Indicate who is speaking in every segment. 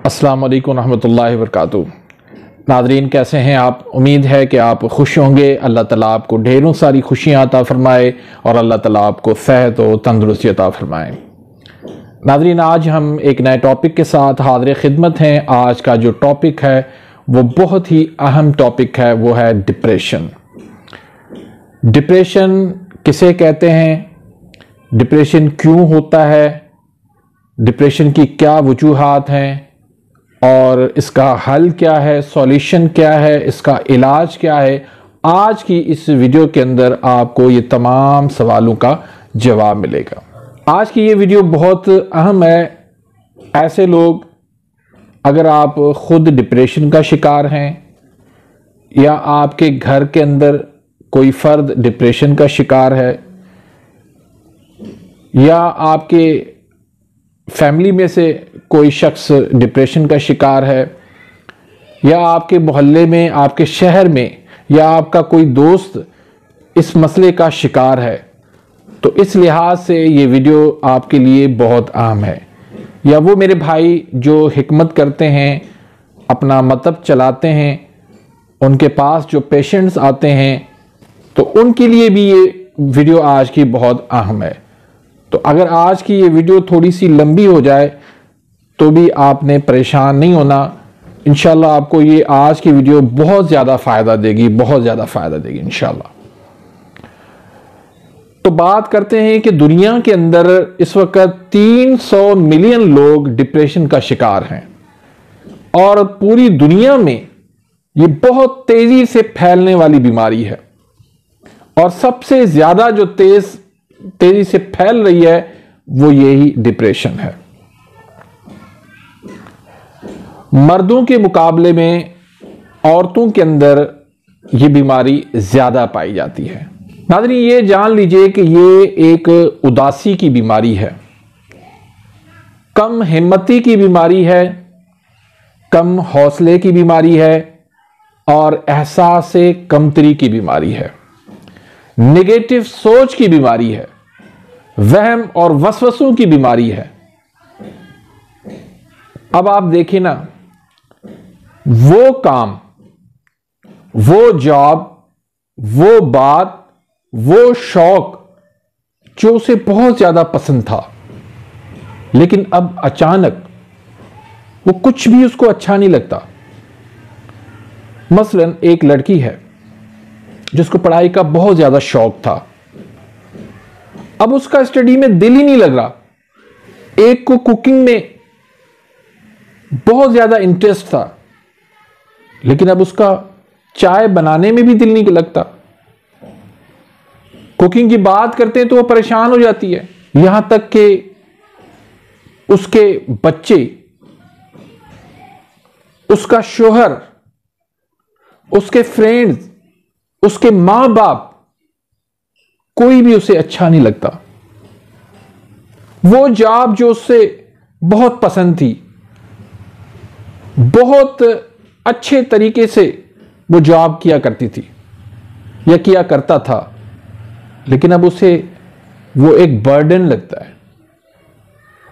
Speaker 1: अस्सलाम वालेकुम रहमतुल्लाहि व बरकातुहू। नाज़रीन, कैसे हैं आप? उम्मीद है कि आप खुश होंगे। अल्लाह ताला आपको ढेरों सारी खुशियाँ अता फरमाए और अल्लाह ताला आपको सेहत और तंदुरुस्ती अता फरमाए। नाज़रीन, आज हम एक नए टॉपिक के साथ हाज़िर खिदमत हैं। आज का जो टॉपिक है वो बहुत ही अहम टॉपिक है, वो है डिप्रेशन। डिप्रेशन किसे कहते हैं, डिप्रेशन क्यों होता है, डिप्रेशन की क्या वजूहात हैं और इसका हल क्या है, सॉल्यूशन क्या है, इसका इलाज क्या है। आज की इस वीडियो के अंदर आपको ये तमाम सवालों का जवाब मिलेगा। आज की ये वीडियो बहुत अहम है। ऐसे लोग, अगर आप खुद डिप्रेशन का शिकार हैं या आपके घर के अंदर कोई फ़र्द डिप्रेशन का शिकार है या आपके फैमिली में से कोई शख्स डिप्रेशन का शिकार है या आपके मोहल्ले में, आपके शहर में या आपका कोई दोस्त इस मसले का शिकार है, तो इस लिहाज से ये वीडियो आपके लिए बहुत अहम है। या वो मेरे भाई जो हिकमत करते हैं, अपना मतलब चलाते हैं, उनके पास जो पेशेंट्स आते हैं, तो उनके लिए भी ये वीडियो आज की बहुत अहम है। तो अगर आज की ये वीडियो थोड़ी सी लंबी हो जाए तो भी आपने परेशान नहीं होना। इंशाल्लाह आपको ये आज की वीडियो बहुत ज़्यादा फ़ायदा देगी, बहुत ज़्यादा फ़ायदा देगी इंशाल्लाह। तो बात करते हैं कि दुनिया के अंदर इस वक्त 300 मिलियन लोग डिप्रेशन का शिकार हैं और पूरी दुनिया में ये बहुत तेज़ी से फैलने वाली बीमारी है और सबसे ज़्यादा जो तेजी से फैल रही है वो यही डिप्रेशन है। मर्दों के मुकाबले में औरतों के अंदर ये बीमारी ज्यादा पाई जाती है। नाज़रीन, ये जान लीजिए कि ये एक उदासी की बीमारी है, कम हिम्मती की बीमारी है, कम हौसले की बीमारी है और एहसास कमतरी की बीमारी है, नेगेटिव सोच की बीमारी है, वहम और वसवसों की बीमारी है। अब आप देखिए ना, वो काम, वो जॉब, वो बात, वो शौक जो उसे बहुत ज्यादा पसंद था, लेकिन अब अचानक वो कुछ भी उसको अच्छा नहीं लगता। मसलन एक लड़की है जिसको पढ़ाई का बहुत ज्यादा शौक था, अब उसका स्टडी में दिल ही नहीं लग रहा। एक को कुकिंग में बहुत ज्यादा इंटरेस्ट था, लेकिन अब उसका चाय बनाने में भी दिल नहीं लगता। कुकिंग की बात करते हैं तो वो परेशान हो जाती है, यहां तक कि उसके बच्चे, उसका शोहर, उसके फ्रेंड्स, उसके मां बाप, कोई भी उसे अच्छा नहीं लगता। वो जॉब जो उससे बहुत पसंद थी, बहुत अच्छे तरीके से वो जॉब किया करती थी या किया करता था, लेकिन अब उसे वो एक बर्डन लगता है,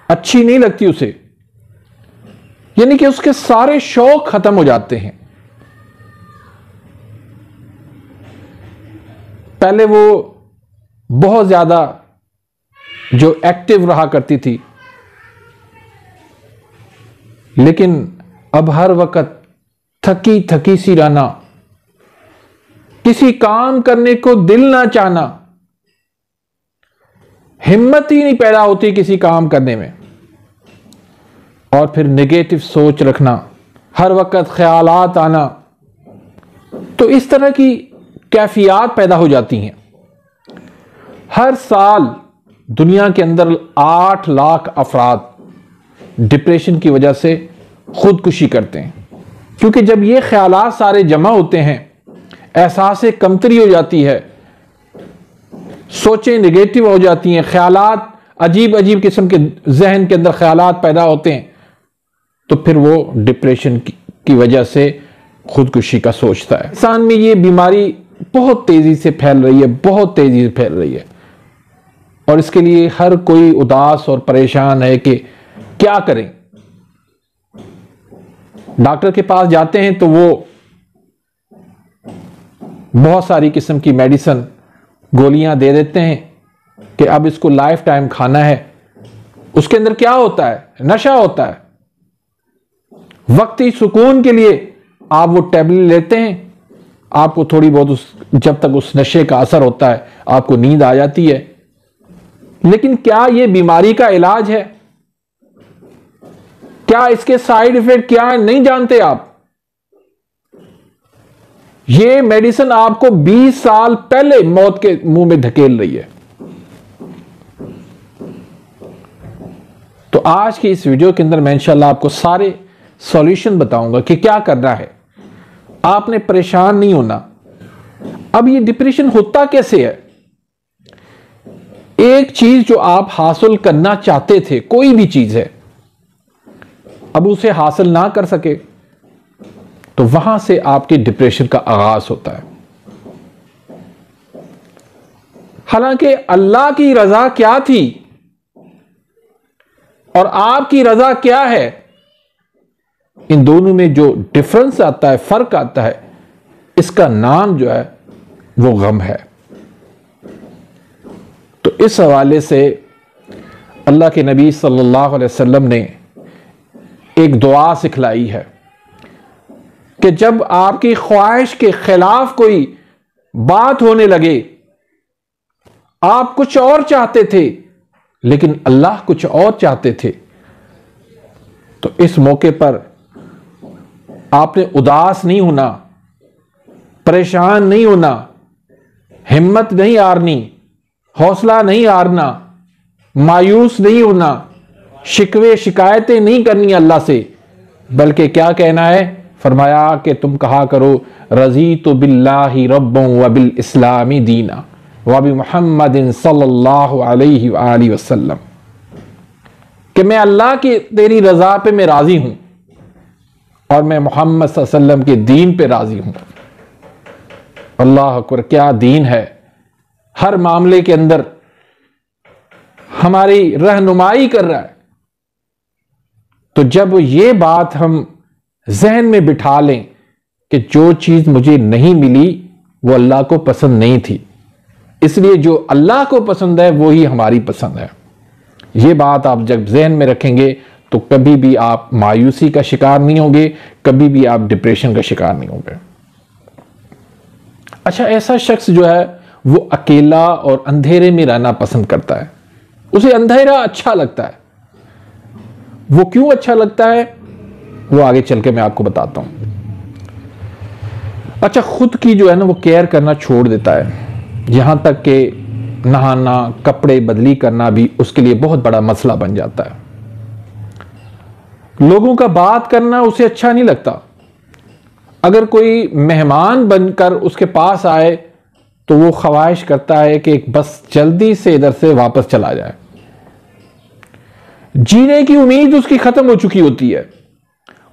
Speaker 1: अच्छी नहीं लगती उसे। यानी कि उसके सारे शौक खत्म हो जाते हैं। पहले वो बहुत ज्यादा जो एक्टिव रहा करती थी, लेकिन अब हर वक्त थकी थकी सी रहना, किसी काम करने को दिल ना चाहना, हिम्मत ही नहीं पैदा होती किसी काम करने में, और फिर नेगेटिव सोच रखना, हर वक्त ख्यालात आना। तो इस तरह की कैफियत पैदा हो जाती हैं। हर साल दुनिया के अंदर 8 लाख अफराद डिप्रेशन की वजह से खुदकुशी करते हैं, क्योंकि जब ये ख्यालात सारे जमा होते हैं, एहसास कमतरी हो जाती है, सोचें नेगेटिव हो जाती हैं, ख्यालात अजीब अजीब किस्म के जहन के अंदर ख्यालात पैदा होते हैं, तो फिर वो डिप्रेशन की वजह से खुदकुशी का सोचता है। इंसान में ये बीमारी बहुत तेजी से फैल रही है, बहुत तेजी से फैल रही है, और इसके लिए हर कोई उदास और परेशान है कि क्या करें। डॉक्टर के पास जाते हैं तो वो बहुत सारी किस्म की मेडिसिन, गोलियां दे देते हैं कि अब इसको लाइफ टाइम खाना है। उसके अंदर क्या होता है? नशा होता है। वक्ती सुकून के लिए आप वो टैबलेट लेते हैं, आपको थोड़ी बहुत जब तक उस नशे का असर होता है आपको नींद आ जाती है, लेकिन क्या ये बीमारी का इलाज है? क्या इसके साइड इफेक्ट क्या है नहीं जानते आप? ये मेडिसिन आपको 20 साल पहले मौत के मुंह में धकेल रही है। तो आज की इस वीडियो के अंदर मैं इंशाल्लाह आपको सारे सॉल्यूशन बताऊंगा कि क्या करना है। आपने परेशान नहीं होना। अब ये डिप्रेशन होता कैसे है? एक चीज जो आप हासिल करना चाहते थे, कोई भी चीज है, अब उसे हासिल ना कर सके तो वहां से आपके डिप्रेशन का आगाज होता है। हालांकि अल्लाह की रजा क्या थी और आपकी रजा क्या है, इन दोनों में जो डिफरेंस आता है, फर्क आता है, इसका नाम जो है वो गम है। तो इस हवाले से अल्लाह के नबी सल्लल्लाहु अलैहि वसल्लम ने एक दुआ सिखलाई है कि जब आपकी ख्वाहिश के खिलाफ कोई बात होने लगे, आप कुछ और चाहते थे लेकिन अल्लाह कुछ और चाहते थे, तो इस मौके पर आपने उदास नहीं होना, परेशान नहीं होना, हिम्मत नहीं हारनी, हौसला नहीं हारना, मायूस नहीं होना, शिकवे शिकायतें नहीं करनी अल्लाह से, बल्कि क्या कहना है? फरमाया कि तुम कहा करो रज़ीतु बिल्लाहि रब्बन व बिल इस्लामी दीना व बि मुहम्मदिन सल्लल्लाहु अलैहि व आलिहि वसल्लम, कि मैं अल्लाह की तेरी रजा पे मैं राजी हूं और मैं मोहम्मद सल्लल्लाहु अलैहि वसल्लम के दीन पे राजी हूं। अल्लाह अकबर, क्या दीन है! हर मामले के अंदर हमारी रहनुमाई कर रहा है। तो जब ये बात हम जहन में बिठा लें कि जो चीज मुझे नहीं मिली वो अल्लाह को पसंद नहीं थी, इसलिए जो अल्लाह को पसंद है वो ही हमारी पसंद है, ये बात आप जब जहन में रखेंगे तो कभी भी आप मायूसी का शिकार नहीं होंगे, कभी भी आप डिप्रेशन का शिकार नहीं होंगे। अच्छा, ऐसा शख्स जो है वो अकेला और अंधेरे में रहना पसंद करता है, उसे अंधेरा अच्छा लगता है। वो क्यों अच्छा लगता है वो आगे चल के मैं आपको बताता हूं। अच्छा, खुद की जो है ना वो केयर करना छोड़ देता है, यहां तक कि नहाना, कपड़े बदली करना भी उसके लिए बहुत बड़ा मसला बन जाता है। लोगों का बात करना उसे अच्छा नहीं लगता। अगर कोई मेहमान बनकर उसके पास आए तो वो ख्वाहिश करता है कि बस जल्दी से इधर से वापस चला जाए। जीने की उम्मीद उसकी खत्म हो चुकी होती है।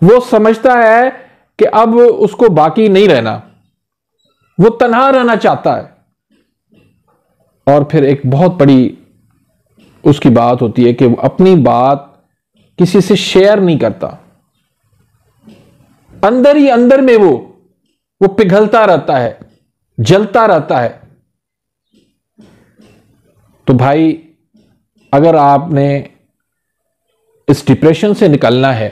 Speaker 1: वो समझता है कि अब उसको बाकी नहीं रहना, वो तन्हा रहना चाहता है। और फिर एक बहुत बड़ी उसकी बात होती है कि वो अपनी बात किसी से शेयर नहीं करता, अंदर ही अंदर में वो पिघलता रहता है, जलता रहता है। तो भाई, अगर आपने इस डिप्रेशन से निकलना है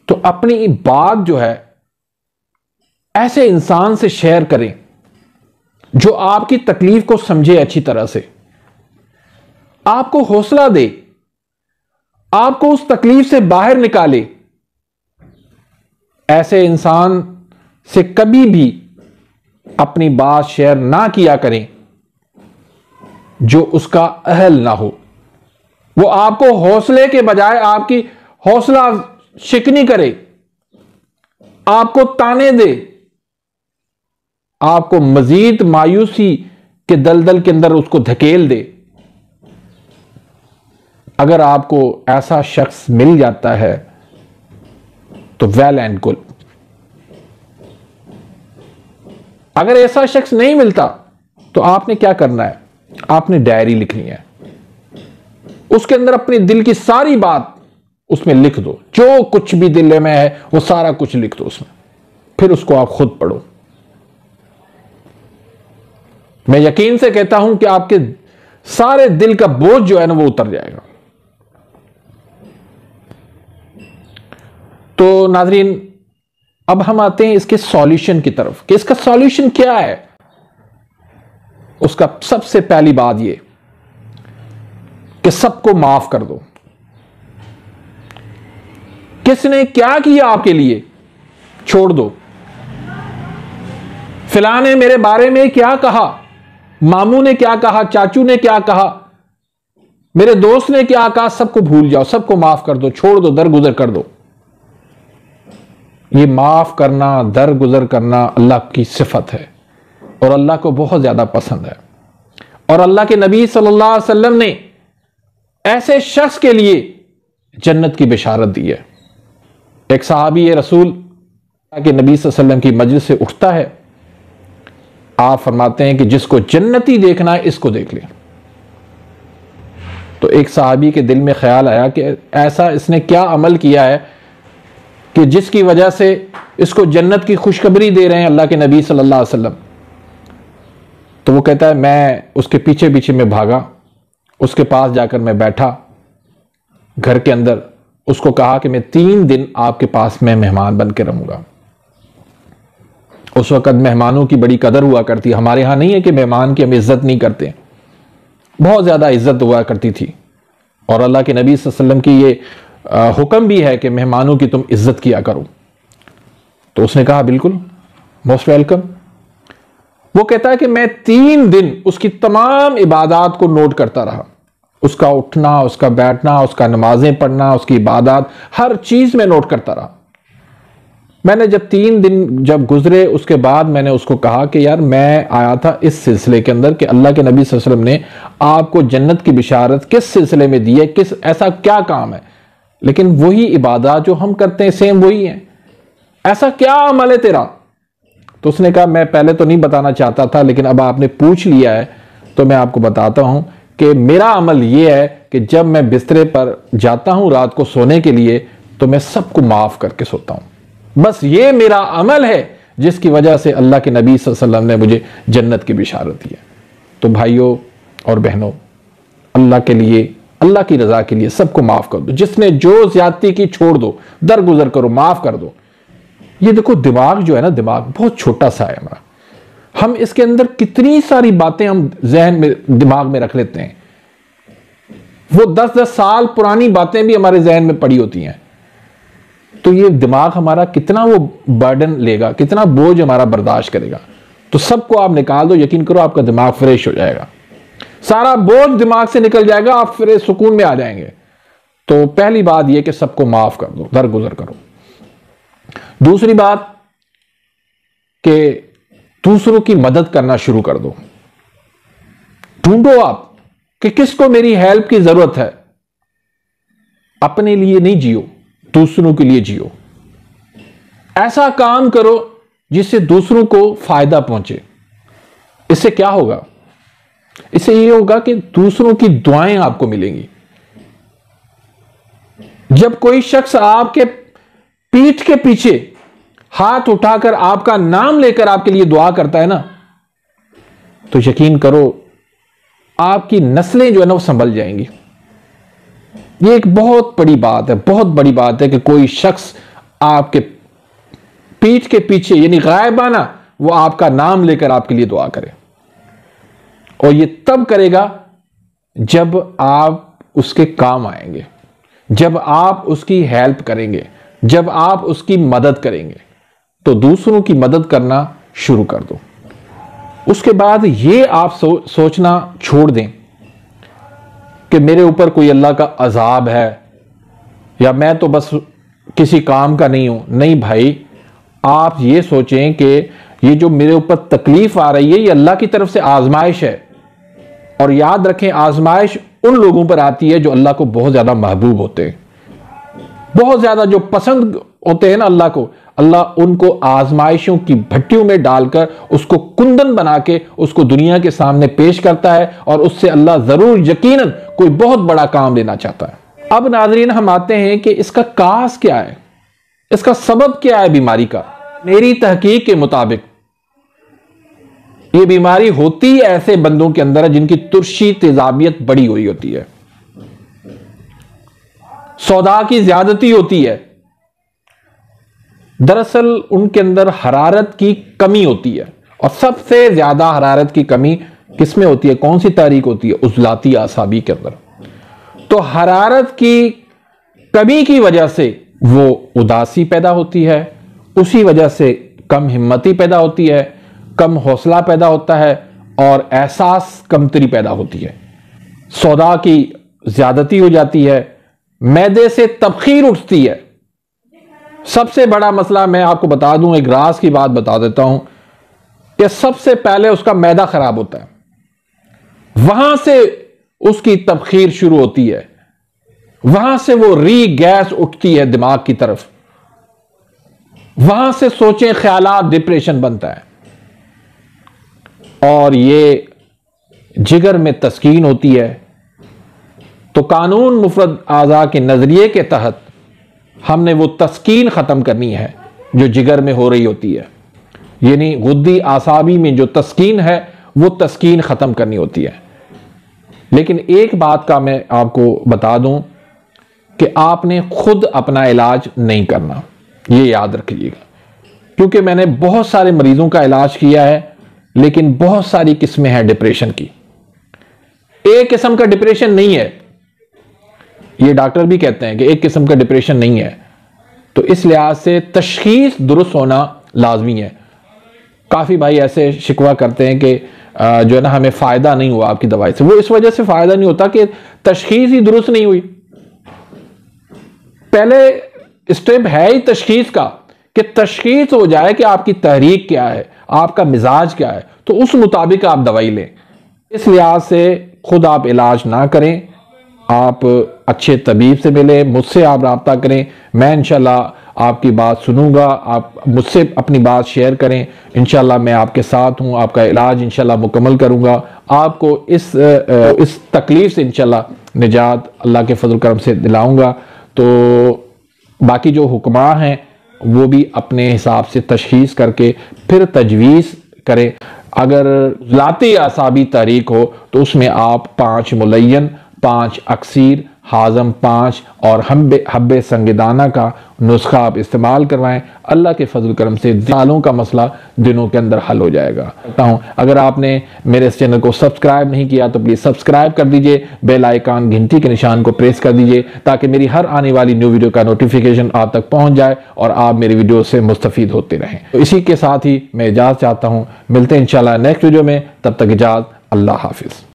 Speaker 1: तो अपनी बात जो है ऐसे इंसान से शेयर करें जो आपकी तकलीफ को समझे अच्छी तरह से, आपको हौसला दे, आपको उस तकलीफ से बाहर निकाले। ऐसे इंसान से कभी भी अपनी बात शेयर ना किया करें जो उसका अहल ना हो। वो आपको हौसले के बजाय आपकी हौसला शिकनी करे, आपको ताने दे, आपको मजीद मायूसी के दलदल के अंदर उसको धकेल दे। अगर आपको ऐसा शख्स मिल जाता है तो वेल एंड गुड। अगर ऐसा शख्स नहीं मिलता तो आपने क्या करना है? आपने डायरी लिखनी है, उसके अंदर अपने दिल की सारी बात उसमें लिख दो, जो कुछ भी दिल में है वो सारा कुछ लिख दो उसमें, फिर उसको आप खुद पढ़ो। मैं यकीन से कहता हूं कि आपके सारे दिल का बोझ जो है ना वो उतर जाएगा। तो नाज़रीन, अब हम आते हैं इसके सॉल्यूशन की तरफ कि इसका सॉल्यूशन क्या है। उसका सबसे पहली बात यह कि सबको माफ कर दो। किसने क्या किया आपके लिए, छोड़ दो। फिला ने मेरे बारे में क्या कहा, मामू ने क्या कहा, चाचू ने क्या कहा, मेरे दोस्त ने क्या कहा, सबको भूल जाओ, सबको माफ कर दो, छोड़ दो, दरगुजर कर दो। ये माफ करना, दरगुजर करना अल्लाह की सिफत है और अल्लाह को बहुत ज्यादा पसंद है। और अल्लाह के नबी सल्लल्लाहु अलैहि वसल्लम ने ऐसे शख्स के लिए जन्नत की बिशारत दी है। एक सहाबी रसूल के नबी सल्लल्लाहु अलैहि वसल्लम की मजलिस से उठता है, आप फरमाते हैं कि जिसको जन्नती देखना है इसको देख ले। तो एक सहाबी के दिल में ख्याल आया कि ऐसा इसने क्या अमल किया है कि जिसकी वजह से इसको जन्नत की खुशखबरी दे रहे हैं अल्लाह के नबी सल्लल्लाहु अलैहि वसल्लम। तो वो कहता है, मैं उसके पीछे पीछे में भागा, उसके पास जाकर मैं बैठा घर के अंदर, उसको कहा कि मैं 3 दिन आपके पास में मेहमान बन के रहूंगा। उस वक्त मेहमानों की बड़ी कदर हुआ करती, हमारे यहां नहीं है कि मेहमान की हम इज्जत नहीं करते, बहुत ज्यादा इज्जत हुआ करती थी। और अल्लाह के नबी सल्लल्लाहु अलैहि वसल्लम की ये हुक्म भी है कि मेहमानों की तुम इज्जत किया करो। तो उसने कहा बिल्कुल, मोस्ट वेलकम। वो कहता है कि मैं 3 दिन उसकी तमाम इबादत को नोट करता रहा, उसका उठना, उसका बैठना, उसका नमाजें पढ़ना, उसकी इबादत, हर चीज में नोट करता रहा। मैंने जब 3 दिन जब गुजरे उसके बाद मैंने उसको कहा कि यार मैं आया था इस सिलसिले के अंदर कि अल्लाह के नबी सल्लल्लाहु अलैहि वसल्लम ने आपको जन्नत की बिशारत किस सिलसिले में दी है, किस ऐसा क्या काम है, लेकिन वही इबादत जो हम करते हैं सेम वही है, ऐसा क्या अमल है तेरा। तो उसने कहा मैं पहले तो नहीं बताना चाहता था, लेकिन अब आपने पूछ लिया है तो मैं आपको बताता हूं कि मेरा अमल यह है कि जब मैं बिस्तरे पर जाता हूं रात को सोने के लिए तो मैं सबको माफ करके सोता हूं। बस ये मेरा अमल है जिसकी वजह से अल्लाह के नबी सल्लल्लाहु अलैहि वसल्लम ने मुझे जन्नत की बिशारत दी है। तो भाइयों और बहनों, अल्लाह के लिए, अल्लाह की रजा के लिए सबको माफ कर दो। जिसने जो ज्यादती की छोड़ दो, दरगुजर करो, माफ कर दो। ये देखो दिमाग जो है ना, दिमाग बहुत छोटा सा है हमारा, हम इसके अंदर कितनी सारी बातें हम जहन में, दिमाग में रख लेते हैं। वो 10-10 साल पुरानी बातें भी हमारे जहन में पड़ी होती हैं। तो ये दिमाग हमारा कितना वो बर्डन लेगा, कितना बोझ हमारा बर्दाश्त करेगा। तो सबको आप निकाल दो, यकीन करो आपका दिमाग फ्रेश हो जाएगा, सारा बोझ दिमाग से निकल जाएगा, आप फिर सुकून में आ जाएंगे। तो पहली बात यह कि सबको माफ कर दो, दरगुजर करो। दूसरी बात कि दूसरों की मदद करना शुरू कर दो। ढूंढो आप कि किसको मेरी हेल्प की जरूरत है। अपने लिए नहीं जियो, दूसरों के लिए जियो। ऐसा काम करो जिससे दूसरों को फायदा पहुंचे। इससे क्या होगा? इससे यह होगा कि दूसरों की दुआएं आपको मिलेंगी। जब कोई शख्स आपके पीठ के पीछे हाथ उठाकर आपका नाम लेकर आपके लिए दुआ करता है ना, तो यकीन करो आपकी नस्लें जो है ना वो संभल जाएंगी। ये एक बहुत बड़ी बात है, बहुत बड़ी बात है कि कोई शख्स आपके पीठ के पीछे यानी गायबाना वो आपका नाम लेकर आपके लिए दुआ करे। और ये तब करेगा जब आप उसके काम आएंगे, जब आप उसकी हेल्प करेंगे, जब आप उसकी मदद करेंगे। तो दूसरों की मदद करना शुरू कर दो। उसके बाद ये आप सोचना छोड़ दें कि मेरे ऊपर कोई अल्लाह का अजाब है या मैं तो बस किसी काम का नहीं हूं। नहीं भाई, आप ये सोचें कि ये जो मेरे ऊपर तकलीफ आ रही है ये अल्लाह की तरफ से आजमाइश है। और याद रखें, आजमाइश उन लोगों पर आती है जो अल्लाह को बहुत ज्यादा महबूब होते हैं, बहुत ज्यादा जो पसंद होते हैं ना अल्लाह को। अल्लाह उनको आजमाइशों की भट्टियों में डालकर उसको कुंदन बना के उसको दुनिया के सामने पेश करता है और उससे अल्लाह जरूर यकीनन कोई बहुत बड़ा काम लेना चाहता है। अब नाज़रीन हम आते हैं कि इसका कास क्या है, इसका सबब क्या है बीमारी का। मेरी तहकीक के मुताबिक ये बीमारी होती ऐसे बंदों के अंदर है जिनकी तुर्शी तेजाबियत बड़ी हुई होती है, सौदा की ज्यादती होती है। दरअसल उनके अंदर हरारत की कमी होती है, और सबसे ज्यादा हरारत की कमी किसमें होती है, कौन सी तारीख होती है, उजलाती आसाबी के अंदर। तो हरारत की कमी की वजह से वो उदासी पैदा होती है, उसी वजह से कम हिम्मती पैदा होती है, कम हौसला पैदा होता है, और एहसास कमतरी पैदा होती है। सौदा की ज्यादती हो जाती है, मैदे से तबखीर उठती है। सबसे बड़ा मसला मैं आपको बता दूं, एक राज की बात बता देता हूं कि सबसे पहले उसका मैदा खराब होता है, वहां से उसकी तबखीर शुरू होती है, वहां से वो री गैस उठती है दिमाग की तरफ, वहां से सोचें ख्यालात डिप्रेशन बनता है, और ये जिगर में तस्कीन होती है। तो कानून मुफरद आज़ा के नजरिए के तहत हमने वो तस्कीन खत्म करनी है जो जिगर में हो रही होती है, यानी गुद्दी आसाबी में जो तस्कीन है वो तस्कीन खत्म करनी होती है। लेकिन एक बात का मैं आपको बता दूं कि आपने खुद अपना इलाज नहीं करना, ये याद रखिएगा, क्योंकि मैंने बहुत सारे मरीजों का इलाज किया है, लेकिन बहुत सारी किस्में हैं डिप्रेशन की। एक किस्म का डिप्रेशन नहीं है, ये डॉक्टर भी कहते हैं कि एक किस्म का डिप्रेशन नहीं है। तो इस लिहाज से तशखीस दुरुस्त होना लाजमी है। काफ़ी भाई ऐसे शिकवा करते हैं कि जो है ना हमें फ़ायदा नहीं हुआ आपकी दवाई से। वो इस वजह से फ़ायदा नहीं होता कि तशखीस ही दुरुस्त नहीं हुई। पहले स्टेप है ही तशखीस का, कि तशखीस हो जाए कि आपकी तहरीक क्या है, आपका मिजाज क्या है, तो उस मुताबिक आप दवाई लें। इस लिहाज से खुद आप इलाज ना करें, आप अच्छे तबीब से मिलें, मुझसे आप राब्ता करें, मैं इंशाल्लाह आपकी बात सुनूंगा, आप मुझसे अपनी बात शेयर करें, इंशाल्लाह मैं आपके साथ हूं, आपका इलाज इंशाल्लाह मुकम्मल करूंगा, आपको इस तकलीफ से इंशाल्लाह निजात अल्लाह के फजल करम से दिलाऊंगा। तो बाकी जो हुक्मा हैं वो भी अपने हिसाब से तशखीस करके फिर तजवीज़ करें। अगर ज़ाती आसाबी तारीख हो तो उसमें आप 5 मुलय्यन, 5 अक्सीर, हाजम 5 और हब्बे संगिदाना का नुस्खा आप इस्तेमाल करवाएं। अल्लाह के फजल करम से सालों का मसला दिनों के अंदर हल हो जाएगा। अगर आपने मेरे इस चैनल को सब्सक्राइब नहीं किया तो प्लीज़ सब्सक्राइब कर दीजिए, बेल आइकन घंटी के निशान को प्रेस कर दीजिए, ताकि मेरी हर आने वाली न्यू वीडियो का नोटिफिकेशन आप तक पहुँच जाए और आप मेरी वीडियो से मुस्तफ़ीद होते रहें। तो इसी के साथ ही मैं इजाज़त चाहता हूँ, मिलते हैं इंशाल्लाह नेक्स्ट वीडियो में, तब तक इजाज़त, अल्लाह हाफिज़।